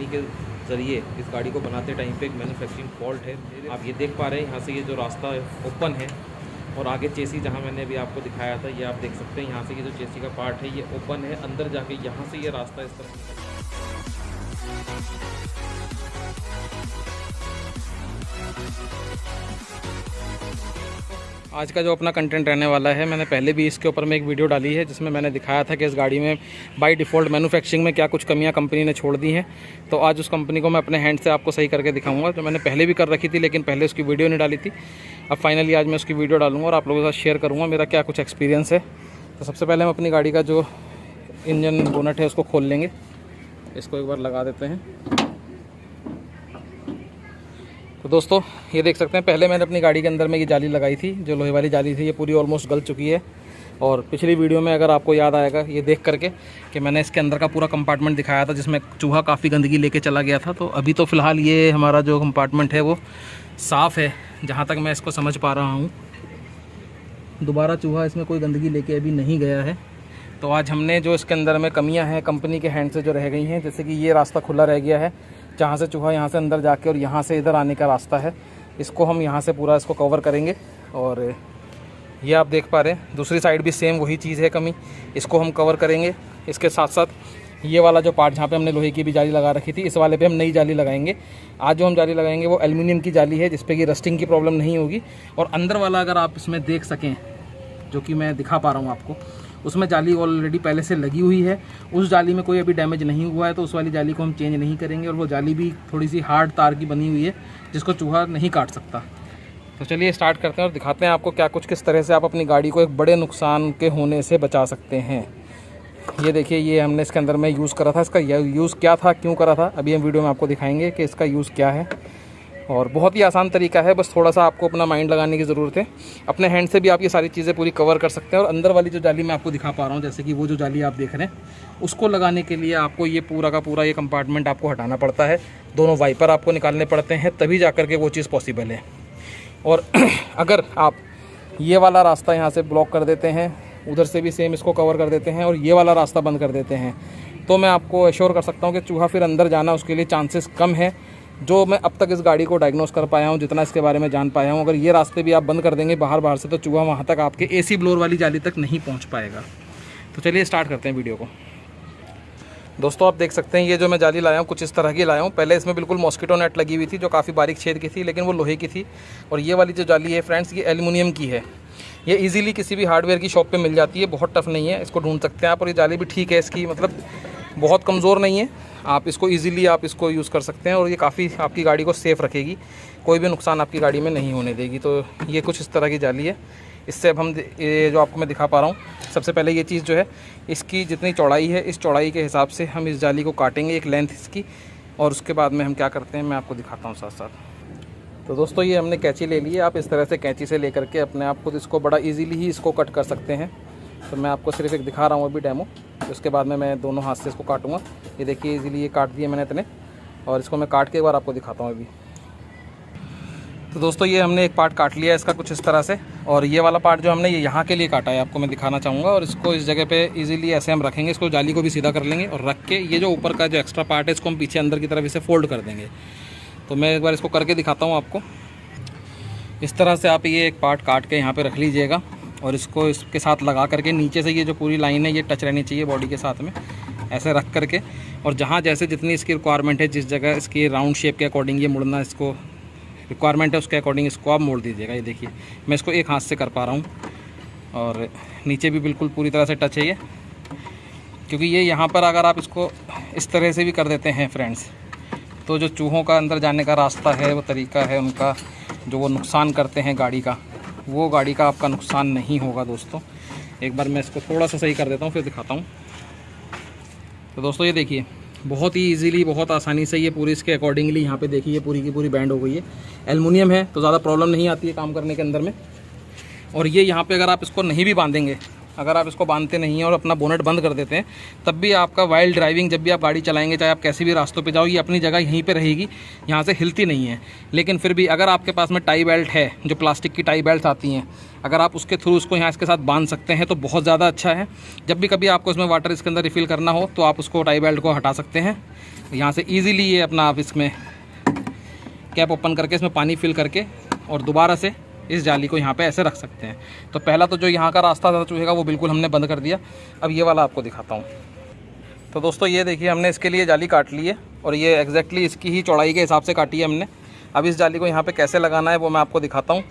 Company के ज़रिए इस गाड़ी को बनाते टाइम पे एक मैन्युफैक्चरिंग फॉल्ट है। आप ये देख पा रहे हैं यहाँ से ये जो रास्ता ओपन है और आगे चेसी जहाँ मैंने अभी आपको दिखाया था ये आप देख सकते हैं। यहाँ से ये जो चेसी का पार्ट है ये ओपन है, अंदर जाके यहाँ से ये रास्ता इस तरह आज का जो अपना कंटेंट रहने वाला है, मैंने पहले भी इसके ऊपर में एक वीडियो डाली है जिसमें मैंने दिखाया था कि इस गाड़ी में बाय डिफ़ॉल्ट मैन्युफैक्चरिंग में क्या कुछ कमियां कंपनी ने छोड़ दी हैं। तो आज उस कंपनी को मैं अपने हैंड से आपको सही करके दिखाऊंगा, जो मैंने पहले भी कर रखी थी लेकिन पहले उसकी वीडियो नहीं डाली थी। अब फाइनली आज मैं उसकी वीडियो डालूंगा और आप लोगों के साथ शेयर करूँगा मेरा क्या कुछ एक्सपीरियंस है। तो सबसे पहले हम अपनी गाड़ी का जो इंजन बोनट है उसको खोल लेंगे, इसको एक बार लगा देते हैं। तो दोस्तों ये देख सकते हैं, पहले मैंने अपनी गाड़ी के अंदर में ये जाली लगाई थी, जो लोहे वाली जाली थी, ये पूरी ऑलमोस्ट गल चुकी है। और पिछली वीडियो में अगर आपको याद आएगा ये देख करके कि मैंने इसके अंदर का पूरा कंपार्टमेंट दिखाया था जिसमें चूहा काफ़ी गंदगी लेके चला गया था। तो अभी तो फ़िलहाल ये हमारा जो कंपार्टमेंट है वो साफ़ है, जहाँ तक मैं इसको समझ पा रहा हूँ। दोबारा चूहा इसमें कोई गंदगी लेके अभी नहीं गया है। तो आज हमने जो इसके अंदर में कमियाँ हैं कंपनी के हैंड से जो रह गई हैं, जैसे कि ये रास्ता खुला रह गया है जहाँ से चूहा यहाँ से अंदर जाके और यहाँ से इधर आने का रास्ता है, इसको हम यहाँ से पूरा इसको कवर करेंगे। और ये आप देख पा रहे हैं दूसरी साइड भी सेम वही चीज़ है कमी, इसको हम कवर करेंगे। इसके साथ साथ ये वाला जो पार्ट जहाँ पे हमने लोहे की भी जाली लगा रखी थी, इस वाले पे हम नई जाली लगाएंगे। आज जो हम जाली लगाएंगे वो एल्युमिनियम की जाली है जिस पे कि रस्टिंग की प्रॉब्लम नहीं होगी। और अंदर वाला अगर आप इसमें देख सकें, जो कि मैं दिखा पा रहा हूँ आपको, उसमें जाली ऑलरेडी पहले से लगी हुई है, उस जाली में कोई अभी डैमेज नहीं हुआ है, तो उस वाली जाली को हम चेंज नहीं करेंगे। और वो जाली भी थोड़ी सी हार्ड तार की बनी हुई है जिसको चूहा नहीं काट सकता। तो चलिए स्टार्ट करते हैं और दिखाते हैं आपको क्या कुछ किस तरह से आप अपनी गाड़ी को एक बड़े नुकसान के होने से बचा सकते हैं। ये देखिए, ये हमने इसके अंदर में यूज़ करा था, इसका यूज़ क्या था, क्यों करा था, अभी हम वीडियो में आपको दिखाएंगे कि इसका यूज़ क्या है। और बहुत ही आसान तरीका है, बस थोड़ा सा आपको अपना माइंड लगाने की ज़रूरत है। अपने हैंड से भी आप ये सारी चीज़ें पूरी कवर कर सकते हैं। और अंदर वाली जो जाली मैं आपको दिखा पा रहा हूँ, जैसे कि वो जो जाली आप देख रहे हैं, उसको लगाने के लिए आपको ये पूरा का पूरा ये कंपार्टमेंट आपको हटाना पड़ता है, दोनों वाइपर आपको निकालने पड़ते हैं, तभी जा कर के वो चीज़ पॉसिबल है। और अगर आप ये वाला रास्ता यहाँ से ब्लॉक कर देते हैं, उधर से भी सेम इसको कवर कर देते हैं और ये वाला रास्ता बंद कर देते हैं, तो मैं आपको एश्योर कर सकता हूँ कि चूहा फिर अंदर जाना उसके लिए चांसेस कम है। जो मैं अब तक इस गाड़ी को डायग्नोस कर पाया हूँ, जितना इसके बारे में जान पाया हूँ, अगर ये रास्ते भी आप बंद कर देंगे बाहर से, तो चूहा वहाँ तक आपके एसी ब्लोअर वाली जाली तक नहीं पहुँच पाएगा। तो चलिए स्टार्ट करते हैं वीडियो को। दोस्तों आप देख सकते हैं ये जो मैं जाली लाया हूँ कुछ इस तरह की लाया हूँ। पहले इसमें बिल्कुल मॉस्किटो नेट लगी हुई थी जो काफ़ी बारीक छेद की थी, लेकिन वो लोहे की थी। और ये वाली जो जाली है फ्रेंड्स, ये एल्युमिनियम की है। ये इजीली किसी भी हार्डवेयर की शॉप पे मिल जाती है, बहुत टफ नहीं है, इसको ढूंढ सकते हैं आप। और ये जाली भी ठीक है इसकी, मतलब बहुत कमज़ोर नहीं है, आप इसको ईज़िली आप इसको यूज़ कर सकते हैं। और ये काफ़ी आपकी गाड़ी को सेफ़ रखेगी, कोई भी नुकसान आपकी गाड़ी में नहीं होने देगी। तो ये कुछ इस तरह की जाली है। इससे अब हम ये जो आपको मैं दिखा पा रहा हूँ, सबसे पहले ये चीज़ जो है, इसकी जितनी चौड़ाई है, इस चौड़ाई के हिसाब से हम इस जाली को काटेंगे, एक लेंथ इसकी। और उसके बाद में हम क्या करते हैं मैं आपको दिखाता हूँ साथ साथ। तो दोस्तों ये हमने कैंची ले ली है, आप इस तरह से कैंची से लेकर के अपने आप खुद इसको बड़ा ईजीली ही इसको कट कर सकते हैं। तो मैं आपको सिर्फ एक दिखा रहा हूँ अभी डेमो, उसके बाद में मैं दोनों हाथ से इसको काटूँगा। ये देखिए ईजीली ये काट दिए मैंने इतने, और इसको मैं काट के एक बार आपको दिखाता हूँ अभी। तो दोस्तों ये हमने एक पार्ट काट लिया है इसका कुछ इस तरह से, और ये वाला पार्ट जो हमने ये यहाँ के लिए काटा है आपको मैं दिखाना चाहूँगा। और इसको इस जगह पे इजीली ऐसे हम रखेंगे, इसको जाली को भी सीधा कर लेंगे और रख के ये जो ऊपर का जो एक्स्ट्रा पार्ट है इसको हम पीछे अंदर की तरफ इसे फोल्ड कर देंगे। तो मैं एक बार इसको करके दिखाता हूँ आपको। इस तरह से आप ये एक पार्ट काट के यहाँ पर रख लीजिएगा और इसको इसके साथ लगा करके नीचे से ये जो पूरी लाइन है ये टच रहनी चाहिए बॉडी के साथ में, ऐसे रख करके। और जहाँ जैसे जितनी इसकी रिक्वायरमेंट है, जिस जगह इसकी राउंड शेप के अकॉर्डिंग ये मुड़ना इसको रिक्वायरमेंट है, उसके अकॉर्डिंग इसको आप मोड़ दीजिएगा। ये देखिए मैं इसको एक हाथ से कर पा रहा हूँ, और नीचे भी बिल्कुल पूरी तरह से टच है ये, क्योंकि ये यहाँ पर अगर आप इसको इस तरह से भी कर देते हैं फ्रेंड्स, तो जो चूहों का अंदर जाने का रास्ता है, वो तरीका है उनका, जो वो नुकसान करते हैं गाड़ी का, वो गाड़ी का आपका नुकसान नहीं होगा दोस्तों। एक बार मैं इसको थोड़ा सा सही कर देता हूँ फिर दिखाता हूँ। तो दोस्तों ये देखिए बहुत ही इजीली, बहुत आसानी से ये पूरी इसके अकॉर्डिंगली यहाँ पे देखिए ये पूरी की पूरी बैंड हो गई है। एल्युमिनियम है तो ज़्यादा प्रॉब्लम नहीं आती है काम करने के अंदर में। और ये यहाँ पे अगर आप इसको नहीं भी बांधेंगे अगर आप इसको बांधते नहीं हैं और अपना बोनेट बंद कर देते हैं, तब भी आपका वाइल्ड ड्राइविंग जब भी आप गाड़ी चलाएंगे, चाहे आप कैसे भी रास्तों पे जाओ, ये अपनी जगह यहीं पे रहेगी, यहाँ से हिलती नहीं है। लेकिन फिर भी अगर आपके पास में टाई बेल्ट है, जो प्लास्टिक की टाई बेल्ट आती हैं, अगर आप उसके थ्रू उसको यहाँ इसके साथ बांध सकते हैं तो बहुत ज़्यादा अच्छा है। जब भी कभी आपको इसमें वाटर इसके अंदर रिफ़िल करना हो तो आप उसको टाई बेल्ट को हटा सकते हैं यहाँ से ईज़िली। ये अपना आप इसमें कैप ओपन करके इसमें पानी फिल करके और दोबारा से इस जाली को यहाँ पे ऐसे रख सकते हैं। तो पहला तो जो यहाँ का रास्ता था चूहे का, वो बिल्कुल हमने बंद कर दिया। अब ये वाला आपको दिखाता हूँ। तो दोस्तों ये देखिए, हमने इसके लिए जाली काट ली है और ये एग्जैक्टली इसकी ही चौड़ाई के हिसाब से काटी है हमने। अब इस जाली को यहाँ पे कैसे लगाना है वो मैं आपको दिखाता हूँ।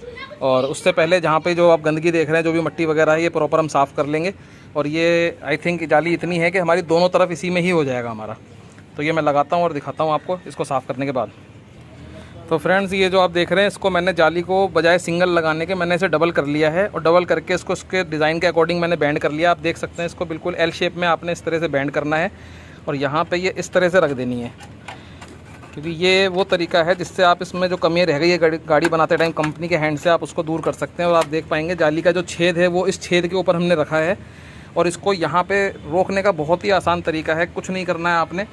और उससे पहले जहाँ पे जो आप गंदगी देख रहे हैं, जो भी मिट्टी वगैरह है, ये प्रॉपर हम साफ़ कर लेंगे। और ये आई थिंक जाली इतनी है कि हमारी दोनों तरफ इसी में ही हो जाएगा हमारा। तो ये मैं लगाता हूँ और दिखाता हूँ आपको इसको साफ़ करने के बाद। तो फ्रेंड्स, ये जो आप देख रहे हैं, इसको मैंने जाली को बजाय सिंगल लगाने के मैंने इसे डबल कर लिया है और डबल करके इसको इसके डिज़ाइन के अकॉर्डिंग मैंने बैंड कर लिया। आप देख सकते हैं, इसको बिल्कुल एल शेप में आपने इस तरह से बैंड करना है और यहाँ पे ये इस तरह से रख देनी है, क्योंकि ये वो तरीका है जिससे आप इसमें जो कमियाँ रह गई है गाड़ी बनाते टाइम कंपनी के हैंड से, आप उसको दूर कर सकते हैं। और आप देख पाएंगे जाली का जो छेद है वो इस छेद के ऊपर हमने रखा है। और इसको यहाँ पे रोकने का बहुत ही आसान तरीका है, कुछ नहीं करना है आपने।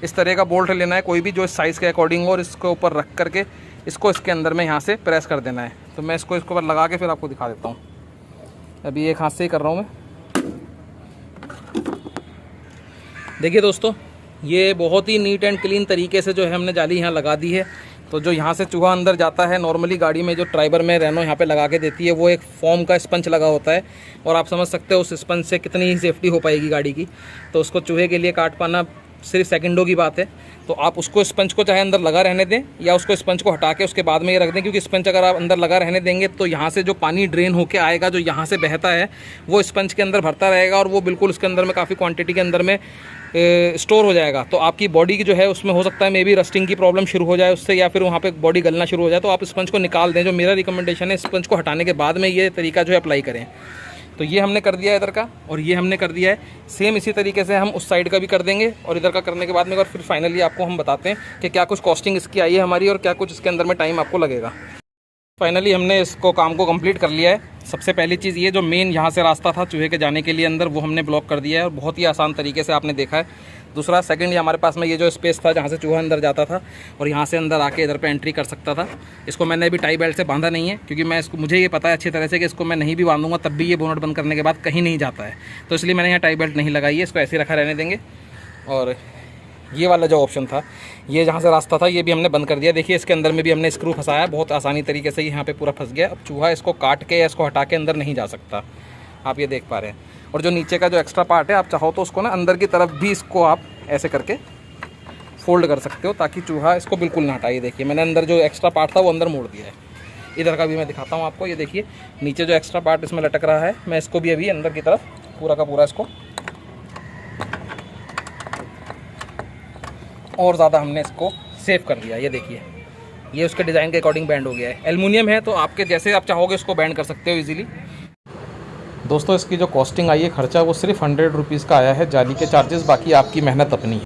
इस तरह का बोल्ट लेना है कोई भी जो इस साइज़ के अकॉर्डिंग हो, और इसके ऊपर रख करके इसको इसके अंदर में यहाँ से प्रेस कर देना है। तो मैं इसको इसके ऊपर लगा के फिर आपको दिखा देता हूँ। अभी एक हाथ से ही कर रहा हूँ मैं। देखिए दोस्तों, ये बहुत ही नीट एंड क्लीन तरीके से जो है हमने जाली यहाँ लगा दी है। तो जो यहाँ से चूहा अंदर जाता है, नॉर्मली गाड़ी में जो ट्राइबर में रेनो यहाँ पे लगा के देती है, वो एक फोम का स्पंज लगा होता है। और आप समझ सकते हो उस स्पंज से कितनी ही सेफ्टी हो पाएगी गाड़ी की। तो उसको चूहे के लिए काट पाना सिर्फ सेकंडों की बात है। तो आप उसको स्पंज को चाहे अंदर लगा रहने दें या उसको स्पंज को हटा के उसके बाद में ये रख दें, क्योंकि स्पंज अगर आप अंदर लगा रहने देंगे तो यहाँ से जो पानी ड्रेन होके आएगा, जो यहाँ से बहता है, वो स्पंज के अंदर भरता रहेगा और वो बिल्कुल उसके अंदर में काफ़ी क्वांटिटी के अंदर में स्टोर हो जाएगा। तो आपकी बॉडी की जो है उसमें हो सकता है मे बी रस्टिंग की प्रॉब्लम शुरू हो जाए उससे, या फिर वहाँ पे बॉडी गलना शुरू हो जाए। तो आप स्पंज को निकाल दें। जो मेरा रिकमेंडेशन है, स्पंज को हटाने के बाद में ये तरीका जो है अप्लाई करें। तो ये हमने कर दिया है इधर का, और ये हमने कर दिया है सेम इसी तरीके से हम उस साइड का भी कर देंगे। और इधर का करने के बाद में और फिर फाइनली आपको हम बताते हैं कि क्या कुछ कॉस्टिंग इसकी आई है हमारी और क्या कुछ इसके अंदर में टाइम आपको लगेगा। फाइनली हमने इसको काम को कंप्लीट कर लिया है। सबसे पहली चीज़ ये, जो मेन यहाँ से रास्ता था चूहे के जाने के लिए अंदर, वो हमने ब्लॉक कर दिया है और बहुत ही आसान तरीके से आपने देखा है। दूसरा, सेकंड, ये हमारे पास में ये जो स्पेस था जहाँ से चूहा अंदर जाता था और यहाँ से अंदर आके इधर पे एंट्री कर सकता था, इसको मैंने अभी टाई बेल्ट से बांधा नहीं है, क्योंकि मुझे ये पता है अच्छी तरह से कि इसको मैं नहीं भी बांधूंगा तब भी ये बोनट बंद करने के बाद कहीं नहीं जाता है। तो इसलिए मैंने यहाँ टाई बेल्ट नहीं लगाई है, इसको ऐसे रखा रहने देंगे। और ये वाला जो ऑप्शन था, ये जहाँ से रास्ता था, ये भी हमने बंद कर दिया। देखिए, इसके अंदर में भी हमने स्क्रू फंसाया, बहुत आसानी तरीके से यहाँ पे पूरा फंस गया। अब चूहा इसको काट के या इसको हटा के अंदर नहीं जा सकता, आप ये देख पा रहे हैं। और जो नीचे का जो एक्स्ट्रा पार्ट है, आप चाहो तो उसको ना अंदर की तरफ भी इसको आप ऐसे करके फोल्ड कर सकते हो, ताकि चूहा इसको बिल्कुल ना हटाए। देखिए, मैंने अंदर जो एक्स्ट्रा पार्ट था वो अंदर मोड़ दिया है। इधर का भी मैं दिखाता हूँ आपको। ये देखिए, नीचे जो एक्स्ट्रा पार्ट इसमें लटक रहा है, मैं इसको भी अभी अंदर की तरफ पूरा का पूरा इसको और ज़्यादा हमने इसको सेव कर दिया। ये देखिए, ये उसके डिज़ाइन के अकॉर्डिंग बैंड हो गया है। एल्युमिनियम है तो आपके जैसे आप चाहोगे उसको बैंड कर सकते हो इजीली। दोस्तों, इसकी जो कॉस्टिंग आई है, खर्चा, वो सिर्फ 100 रुपीज़ का आया है, जाली के चार्जेस, बाकी आपकी मेहनत अपनी है।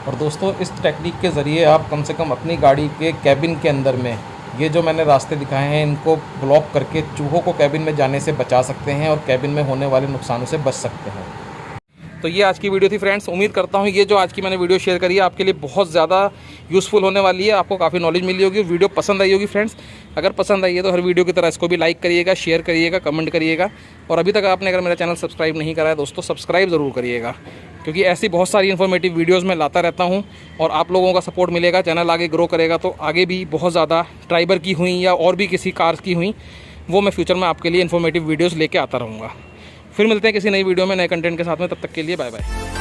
और दोस्तों, इस टेक्निक के ज़रिए आप कम से कम अपनी गाड़ी के कैबिन के अंदर में ये जो मैंने रास्ते दिखाए हैं, इनको ब्लॉक करके चूहों को कैबिन में जाने से बचा सकते हैं और कैबिन में होने वाले नुकसानों से बच सकते हैं। तो ये आज की वीडियो थी फ्रेंड्स। उम्मीद करता हूँ ये जो आज की मैंने वीडियो शेयर करी है आपके लिए बहुत ज़्यादा यूज़फुल होने वाली है, आपको काफ़ी नॉलेज मिली होगी, वीडियो पसंद आई होगी फ्रेंड्स। अगर पसंद आई है तो हर वीडियो की तरह इसको भी लाइक करिएगा, शेयर करिएगा, कमेंट करिएगा। और अभी तक आपने अगर मेरा चैनल सब्सक्राइब नहीं करा है दोस्तों, सब्सक्राइब ज़रूर करिएगा, क्योंकि ऐसी बहुत सारी इन्फॉर्मेटिव वीडियोज़ मैं लाता रहता हूँ। और आप लोगों का सपोर्ट मिलेगा, चैनल आगे ग्रो करेगा, तो आगे भी बहुत ज़्यादा ट्राइबर की हुई या और भी किसी कार्स की हुई, वो मैं फ्यूचर में आपके लिए इन्फॉर्मेटिव वीडियोज़ लेके आता रहूँगा। फिर मिलते हैं किसी नई वीडियो में नए कंटेंट के साथ में, तब तक के लिए बाय बाय।